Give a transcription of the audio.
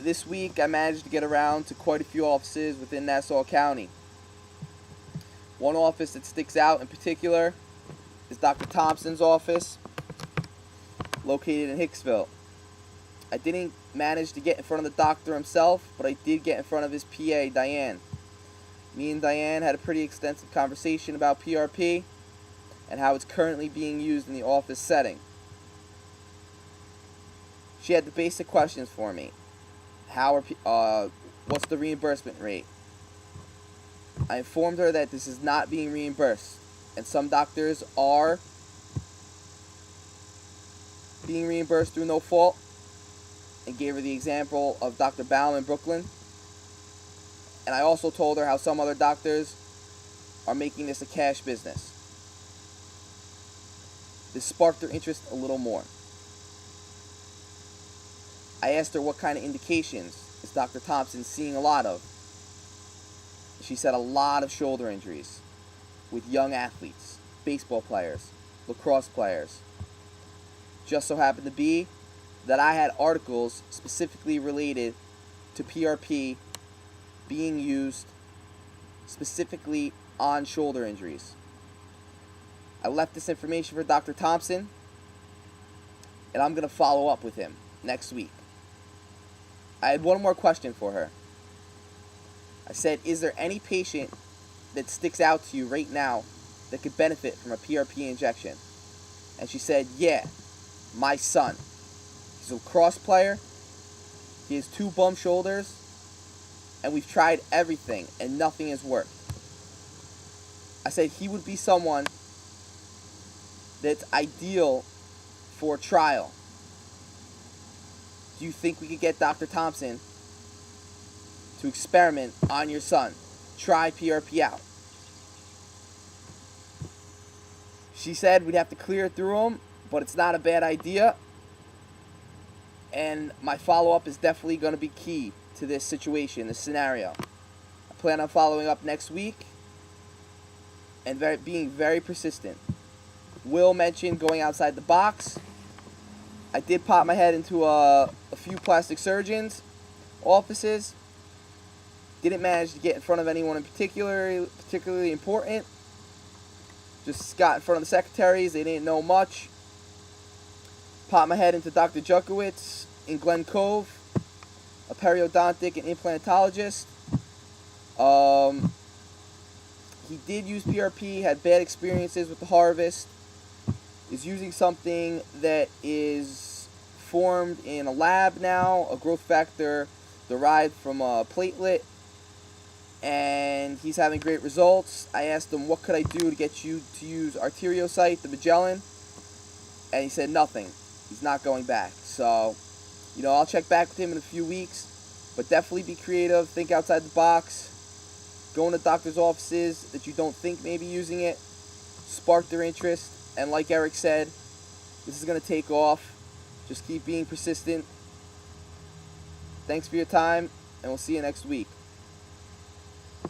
this week I managed to get around to quite a few offices within Nassau County. One office that sticks out in particular is Dr. Thompson's office, located in Hicksville. I didn't manage to get in front of the doctor himself, but I did get in front of his PA, Diane. Me and Diane had a pretty extensive conversation about PRP and how it's currently being used in the office setting. She had the basic questions for me. What's the reimbursement rate? I informed her that this is not being reimbursed, and some doctors are being reimbursed through no fault, and gave her the example of Dr. Baum in Brooklyn. And I also told her how some other doctors are making this a cash business. This sparked her interest a little more. I asked her what kind of indications is Dr. Thompson seeing a lot of. She said a lot of shoulder injuries with young athletes, baseball players, lacrosse players. Just so happened to be that I had articles specifically related to PRP being used specifically on shoulder injuries. I left this information for Dr. Thompson, and I'm going to follow up with him next week. I had one more question for her. I said, is there any patient that sticks out to you right now that could benefit from a PRP injection? And she said, yeah, my son. He's a lacrosse player. He has 2 bum shoulders. And we've tried everything and nothing has worked. I said he would be someone that's ideal for a trial. Do you think we could get Dr. Thompson to experiment on your son? Try PRP out. She said we'd have to clear through him, but it's not a bad idea. And my follow-up is definitely going to be key to this situation, this scenario. I plan on following up next week and being very persistent. Will mentioned going outside the box. I did pop my head into a few plastic surgeons' offices. Didn't manage to get in front of anyone in particularly important. Just got in front of the secretaries. They didn't know much. Popped my head into Dr. Jukowitz in Glen Cove, a periodontic and implantologist. He did use PRP, had bad experiences with the harvest. Is using something that is formed in a lab now, a growth factor derived from a platelet, and he's having great results. I asked him, what could I do to get you to use Arteriocyte, the Magellan? And he said nothing. He's not going back. So, I'll check back with him in a few weeks, but definitely be creative, think outside the box, go into doctor's offices that you don't think may be using it, spark their interest. And like Eric said, this is going to take off. Just keep being persistent. Thanks for your time, and we'll see you next week.